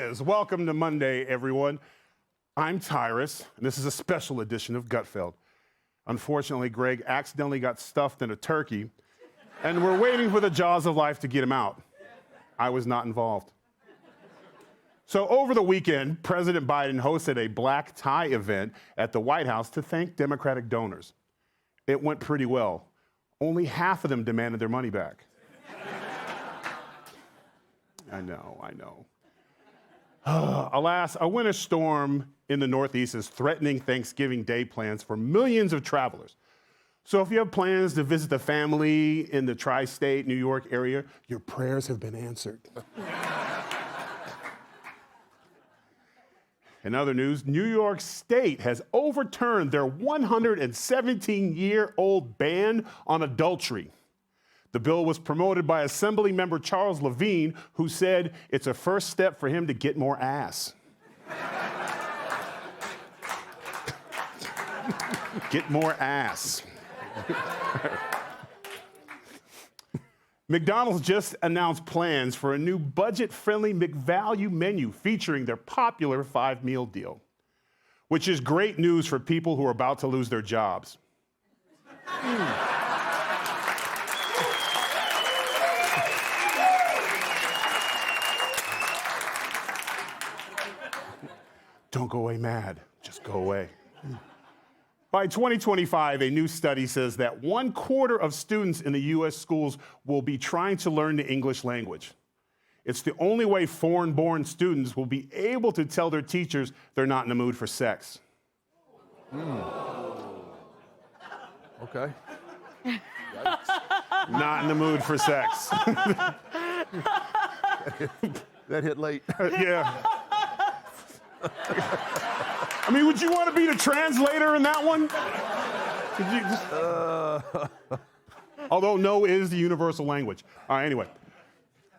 is. Welcome to Monday, everyone. I'm Tyrus, and this is a special edition of Gutfeld. Unfortunately, Greg accidentally got stuffed in a turkey, and we're waiting for the jaws of life to get him out. I was not involved. So over the weekend, President Biden hosted a black tie event at the White House to thank Democratic donors. It went pretty well. Only half of them demanded their money back. I know. Alas, a winter storm in the Northeast is threatening Thanksgiving Day plans for millions of travelers. So if you have plans to visit the family in the tri-state New York area, your prayers have been answered. In other news, New York State has overturned their 117-year-old ban on adultery. The bill was promoted by Assemblymember Charles Levine, who said it's a first step for him to get more ass. Get more ass. McDonald's just announced plans for a new budget-friendly McValue menu featuring their popular 5-meal deal, which is great news for people who are about to lose their jobs. Don't go away mad, just go away. By 2025, a new study says that 1/4 of students in the U.S. schools will be trying to learn the English language. It's the only way foreign-born students will be able to tell their teachers they're not in the mood for sex. Okay. Not in the mood for sex. That hit late. Yeah. I mean, would you want to be the translator in that one? Although no is the universal language. All right, anyway.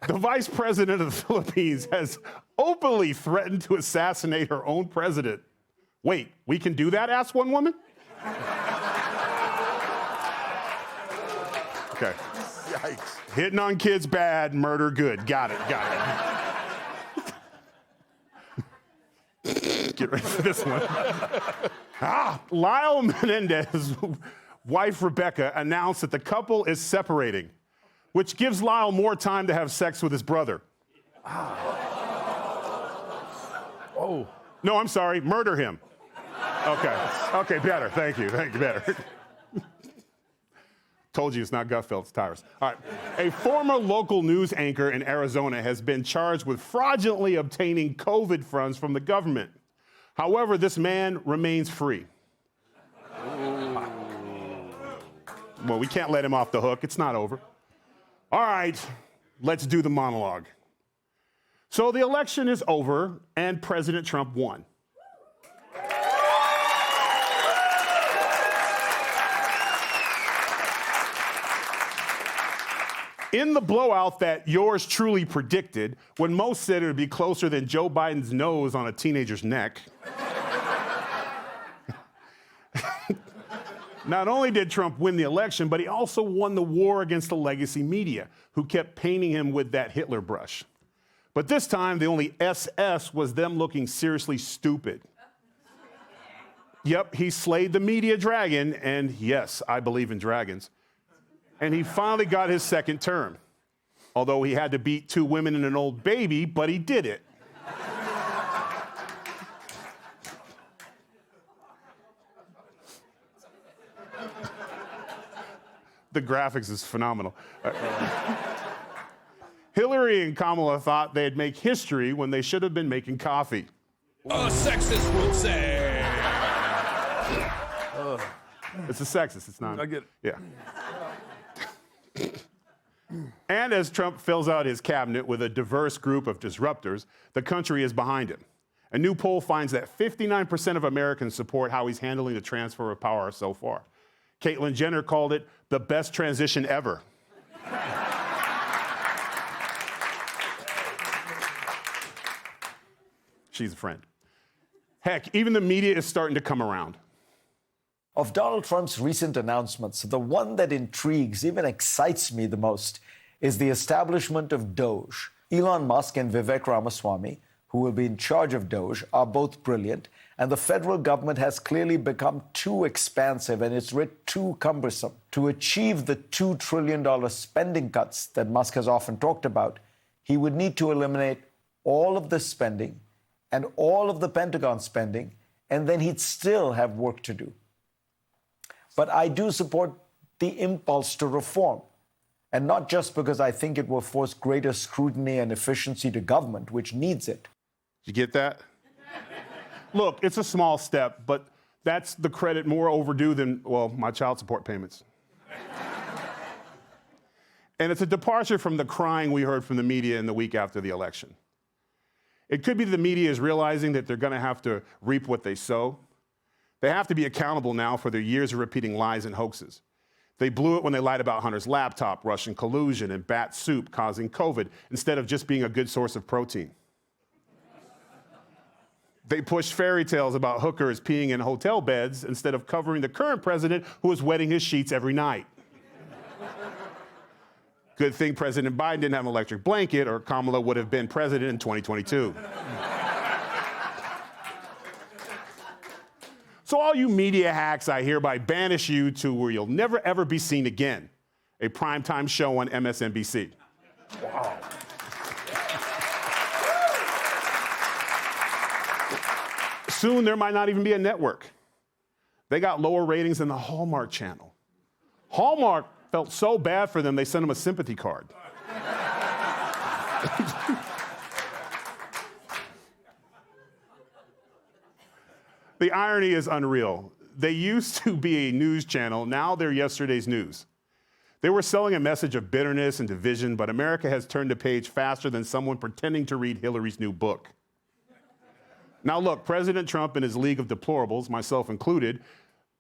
The vice president of the Philippines has openly threatened to assassinate her own president. Wait, we can do that, asked one woman? Okay. Yikes. Hitting on kids bad, murder good. Got it. Get ready for this one. Lyle Menendez's wife, Rebecca, announced that the couple is separating, which gives Lyle more time to have sex with his brother. Oh. No, I'm sorry, murder him. Okay, better. Thank you, better. Told you it's not Gutfeld, it's Tyrus. All right. A former local news anchor in Arizona has been charged with fraudulently obtaining COVID funds from the government. However, this man remains free. Well, we can't let him off the hook. It's not over. All right, let's do the monologue. So the election is over, and President Trump won. In the blowout that yours truly predicted, when most said it would be closer than Joe Biden's nose on a teenager's neck, not only did Trump win the election, but he also won the war against the legacy media, who kept painting him with that Hitler brush. But this time, the only SS was them looking seriously stupid. Yep, he slayed the media dragon, and yes, I believe in dragons. And he finally got his second term. Although he had to beat 2 women and an old baby, but he did it. The graphics is phenomenal. Hillary and Kamala thought they'd make history when they should have been making coffee. A sexist would say. It's a sexist, it's not. I get it. Yeah. And as Trump fills out his cabinet with a diverse group of disruptors, the country is behind him. A new poll finds that 59% of Americans support how he's handling the transfer of power so far. Caitlyn Jenner called it the best transition ever. She's a friend. Heck, even the media is starting to come around. Of Donald Trump's recent announcements, the one that intrigues, even excites me the most, is the establishment of Doge. Elon Musk and Vivek Ramaswamy who will be in charge of DOGE, are both brilliant, and the federal government has clearly become too expansive and its writ too cumbersome. To achieve the $2 trillion spending cuts that Musk has often talked about, he would need to eliminate all of the spending and all of the Pentagon spending, and then he'd still have work to do. But I do support the impulse to reform, and not just because I think it will force greater scrutiny and efficiency to government, which needs it. You get that? Look, it's a small step, but that's the credit more overdue than, well, my child support payments. And it's a departure from the crying we heard from the media in the week after the election. It could be the media is realizing that they're going to have to reap what they sow. They have to be accountable now for their years of repeating lies and hoaxes. They blew it when they lied about Hunter's laptop, Russian collusion, and bat soup causing COVID, instead of just being a good source of protein. They pushed fairy tales about hookers peeing in hotel beds instead of covering the current president who is wetting his sheets every night. Good thing President Biden didn't have an electric blanket, or Kamala would have been president in 2022. So all you media hacks, I hereby banish you to where you'll never, ever be seen again, a primetime show on MSNBC. Wow. Soon there might not even be a network. They got lower ratings than the Hallmark Channel. Hallmark felt so bad for them, they sent them a sympathy card. The irony is unreal. They used to be a news channel, now they're yesterday's news. They were selling a message of bitterness and division, but America has turned the page faster than someone pretending to read Hillary's new book. Now look, President Trump and his league of deplorables, myself included,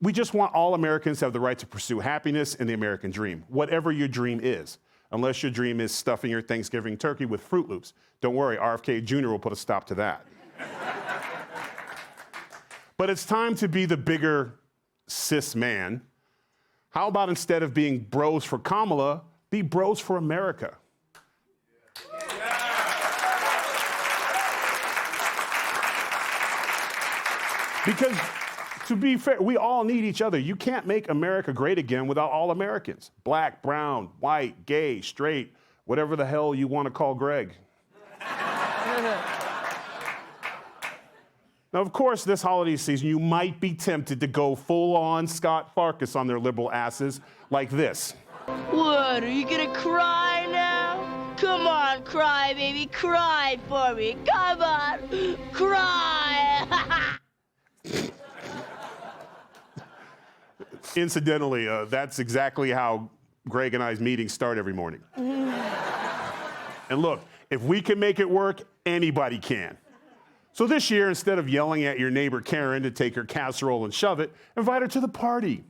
we just want all Americans to have the right to pursue happiness and the American dream, whatever your dream is, unless your dream is stuffing your Thanksgiving turkey with Fruit Loops. Don't worry, RFK Jr. will put a stop to that. But it's time to be the bigger cis man. How about instead of being bros for Kamala, be bros for America? Because, to be fair, we all need each other. You can't make America great again without all Americans. Black, brown, white, gay, straight, whatever the hell you want to call Greg. Now, of course, this holiday season, you might be tempted to go full-on Scott Farkas on their liberal asses like this. What, are you gonna cry now? Come on, cry, baby, cry for me. Come on, cry. Incidentally, that's exactly how Greg and I's meetings start every morning. And look, if we can make it work, anybody can. So this year, instead of yelling at your neighbor Karen to take her casserole and shove it, invite her to the party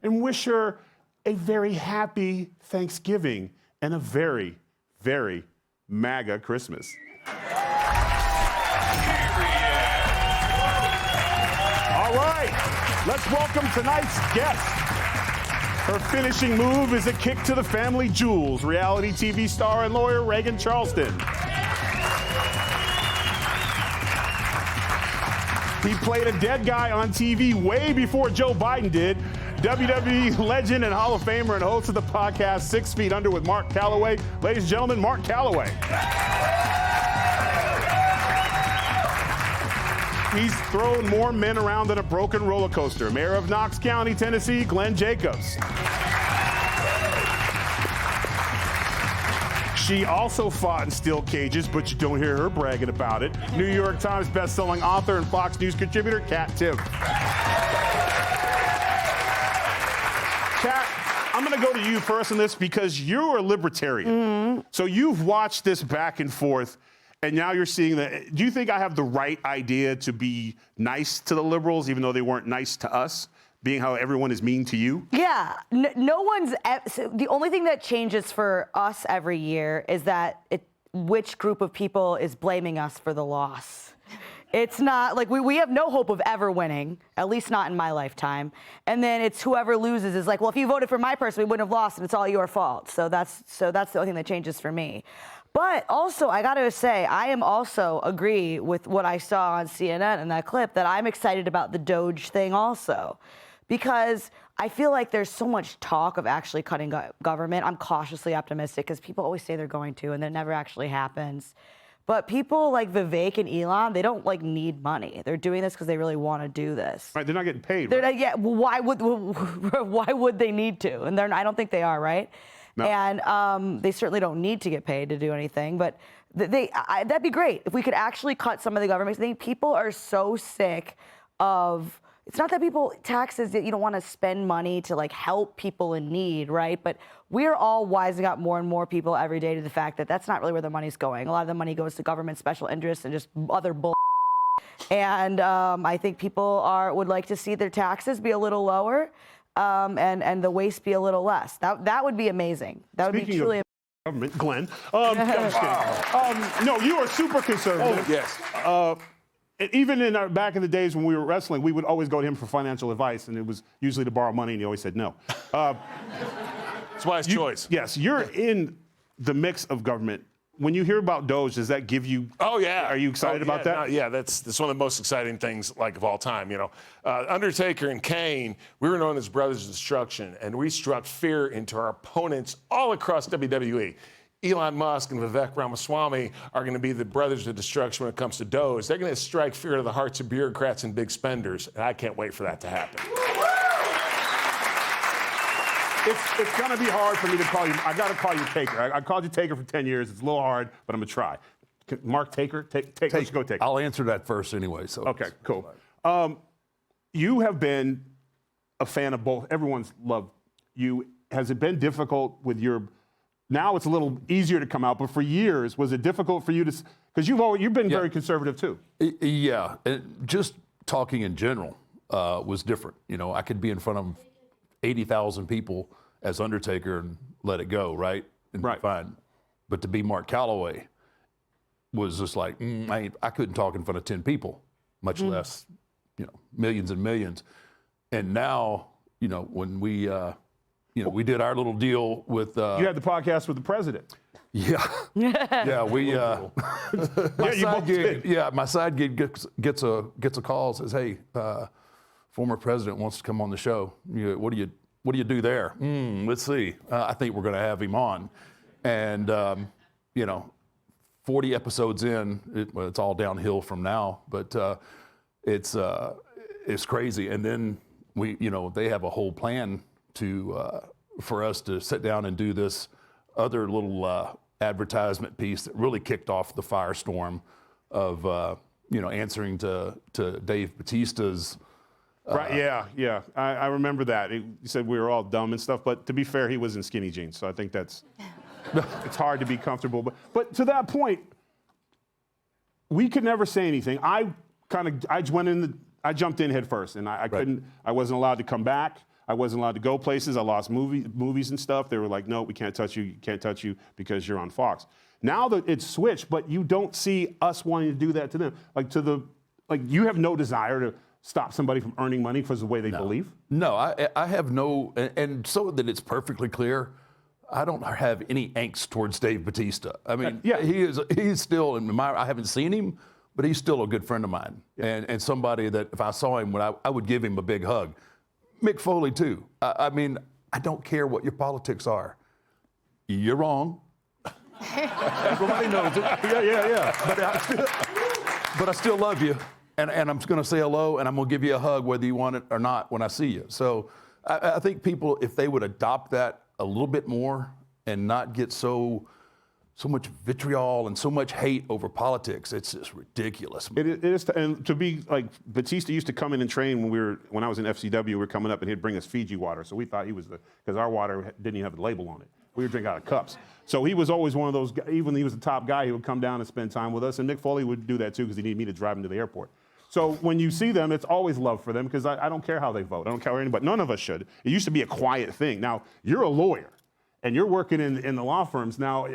and wish her a very happy Thanksgiving and a very, very MAGA Christmas. All right, let's welcome tonight's guest. Her finishing move is a kick to the family jewels, reality TV star and lawyer Reagan Charleston. He played a dead guy on TV way before Joe Biden did. WWE legend and Hall of Famer and host of the podcast 6 Feet Under with Mark Calloway. Ladies and gentlemen, Mark Calloway. He's thrown more men around than a broken roller coaster. Mayor of Knox County, Tennessee, Glenn Jacobs. She also fought in steel cages, but you don't hear her bragging about it. New York Times bestselling author and Fox News contributor, Kat Timm. Kat, I'm going to go to you first on this because you're a libertarian. Mm-hmm. So you've watched this back and forth, and now you're seeing that. Do you think I have the right idea to be nice to the liberals, even though they weren't nice to us? Being how everyone is mean to you? Yeah, no one's. So the only thing that changes for us every year is that which group of people is blaming us for the loss. It's not like we have no hope of ever winning, at least not in my lifetime. And then it's whoever loses is like, well, if you voted for my person, we wouldn't have lost, and it's all your fault. So that's the only thing that changes for me. But also, I got to say, I am also agree with what I saw on CNN in that clip, that I'm excited about the Doge thing also, because I feel like there's so much talk of actually cutting government. I'm cautiously optimistic because people always say they're going to, and that never actually happens. But people like Vivek and Elon, they don't like need money. They're doing this because they really want to do this. Right, they're not getting paid. They're Right? not, yeah. Well, why would they need to? And I don't think they are, right? No. And they certainly don't need to get paid to do anything. But that'd be great if we could actually cut some of the government. I think people are so sick of. It's not that people taxes that you don't want to spend money to like help people in need, right? But we're all wising up more and more people every day to the fact that that's not really where the money's going. A lot of the money goes to government special interests and just other bull. And I think people would like to see their taxes be a little lower, and the waste be a little less. That would be amazing. That would Speaking be truly. of government, Glenn. I'm just kidding. No, you are super conservative. Oh, yes. Even in back in the days when we were wrestling, we would always go to him for financial advice, and it was usually to borrow money, and he always said no. It's wise choice. Yes, you're in the mix of government. When you hear about Doge, does that give you? Oh yeah. Are you excited about that? No, yeah, that's one of the most exciting things like of all time. You know, Undertaker and Kane, we were known as Brothers of Destruction, and we struck fear into our opponents all across WWE. Elon Musk and Vivek Ramaswamy are going to be the brothers of destruction when it comes to Doge. They're going to strike fear to the hearts of bureaucrats and big spenders, and I can't wait for that to happen. It's going to be hard for me to call you. I got to call you Taker. I called you Taker for 10 years. It's a little hard, but I'm going to try. Mark Taker? Let's go Taker. I'll answer that first anyway. So Okay, cool. You have been a fan of both. Everyone's loved you. Has it been difficult with your? Now it's a little easier to come out, but for years, was it difficult for you to? Because you've been very conservative too. Yeah, just talking in general was different. You know, I could be in front of 80,000 people as Undertaker and let it go, right? And Right. fine. But to be Mark Calloway was just like, I couldn't talk in front of 10 people, much less, millions and millions. And now, when we, we did our little deal with. You had the podcast with the president. Yeah. Yeah, we. My side gig gets a call, says, "Hey, former president wants to come on the show. What do you do there? Let's see. I think we're going to have him on." And 40 episodes in, it's all downhill from now. But it's crazy. And then they have a whole plan for us to sit down and do this other little advertisement piece that really kicked off the firestorm of answering to Dave Bautista's. Right? Yeah. I remember that. He said we were all dumb and stuff, but to be fair, he was in skinny jeans, so I think that's. It's hard to be comfortable, but to that point, we could never say anything. I jumped in head first, and I couldn't. I wasn't allowed to come back. I wasn't allowed to go places. I lost movies and stuff. They were like, no, we can't touch you. You can't touch you because you're on Fox. Now that it's switched, but you don't see us wanting to do that to them. You have no desire to stop somebody from earning money because of the way they believe. No, I have no, and so that it's perfectly clear, I don't have any angst towards Dave Bautista. I mean, he's still in I haven't seen him, but he's still a good friend of mine, and somebody that if I saw him, I would give him a big hug. Mick Foley, too. I mean, I don't care what your politics are. You're wrong. Everybody knows it. Yeah. But I still love you, and I'm going to say hello, and I'm going to give you a hug whether you want it or not when I see you. So I think people, if they would adopt that a little bit more and not get so much vitriol and so much hate over politics, it's just ridiculous. It is, and to be like Batista used to come in and train when I was in FCW. We were coming up, and he'd bring us Fiji water. So we thought he was because our water didn't even have the label on it. We would drink out of cups. So he was always one of those guys. Even when he was the top guy, he would come down and spend time with us. And Mick Foley would do that too because he needed me to drive him to the airport. So when you see them, it's always love for them because I don't care how they vote. I don't care anybody. None of us should. It used to be a quiet thing. Now you're a lawyer. And you're working in the law firms now.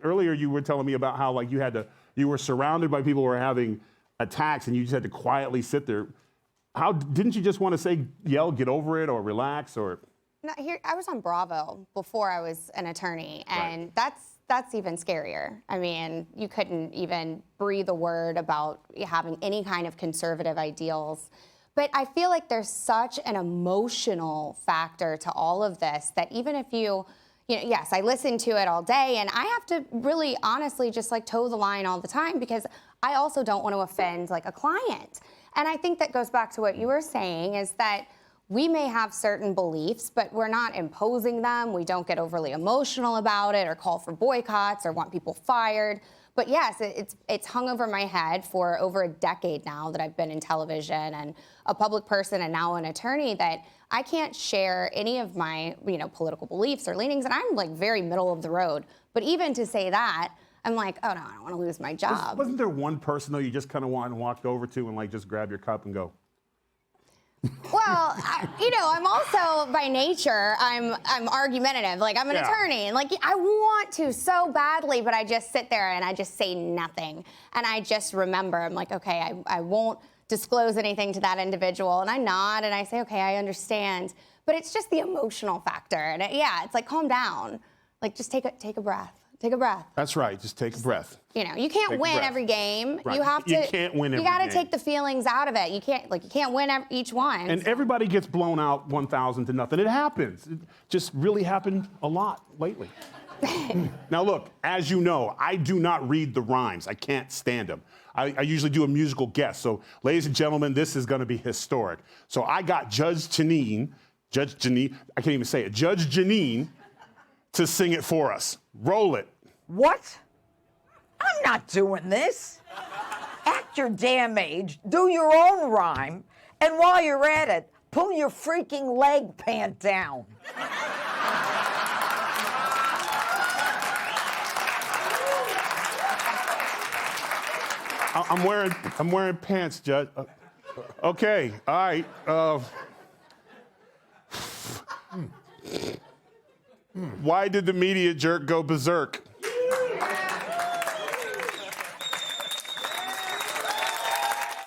Earlier, you were telling me about how you were surrounded by people who were having attacks and you just had to quietly sit there. How didn't you just want to say, yell, get over it, or relax, or? No, I was on Bravo before I was an attorney, and that's even scarier. I mean, you couldn't even breathe a word about having any kind of conservative ideals. But I feel like there's such an emotional factor to all of this that even if yes, I listen to it all day, and I have to really honestly just like toe the line all the time because I also don't want to offend like a client. And I think that goes back to what you were saying is that we may have certain beliefs, but we're not imposing them. We don't get overly emotional about it or call for boycotts or want people fired. But yes, it's hung over my head for over a decade now that I've been in television and a public person and now an attorney that I can't share any of my political beliefs or leanings. And I'm like very middle of the road. But even to say that, I'm like, oh no, I don't want to lose my job. Wasn't there one person though you just kind of walked over to and like just grab your cup and go? Well, I'm also by nature, I'm argumentative. Like I'm an attorney, and like I want to so badly, but I just sit there and I just say nothing, and I just remember. I'm like, okay, I won't disclose anything to that individual, and I nod and I say, okay, I understand. But it's just the emotional factor, and it's like calm down, like just take a breath. Take a breath. That's right. Just take a breath. You can't win every game. Right. You have to. You can't win every game. You got to take the feelings out of it. You can't win each one. And everybody gets blown out 1,000 to nothing. It happens. It just really happened a lot lately. Now look, as you know, I do not read the rhymes. I can't stand them. I usually do a musical guest. So, ladies and gentlemen, this is going to be historic. So I got Judge Janine, I can't even say it, Judge Janine, to sing it for us. Roll it. What? I'm not doing this. Act your damn age, do your own rhyme, and while you're at it, pull your freaking leg pant down. I'm wearing pants, Judge. Okay, all right. Why did the media jerk go berserk?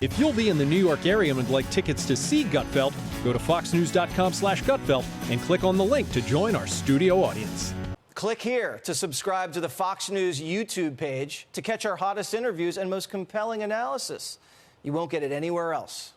If you'll be in the New York area and would like tickets to see Gutfeld, go to foxnews.com/Gutfeld and click on the link to join our studio audience. Click here to subscribe to the Fox News YouTube page to catch our hottest interviews and most compelling analysis. You won't get it anywhere else.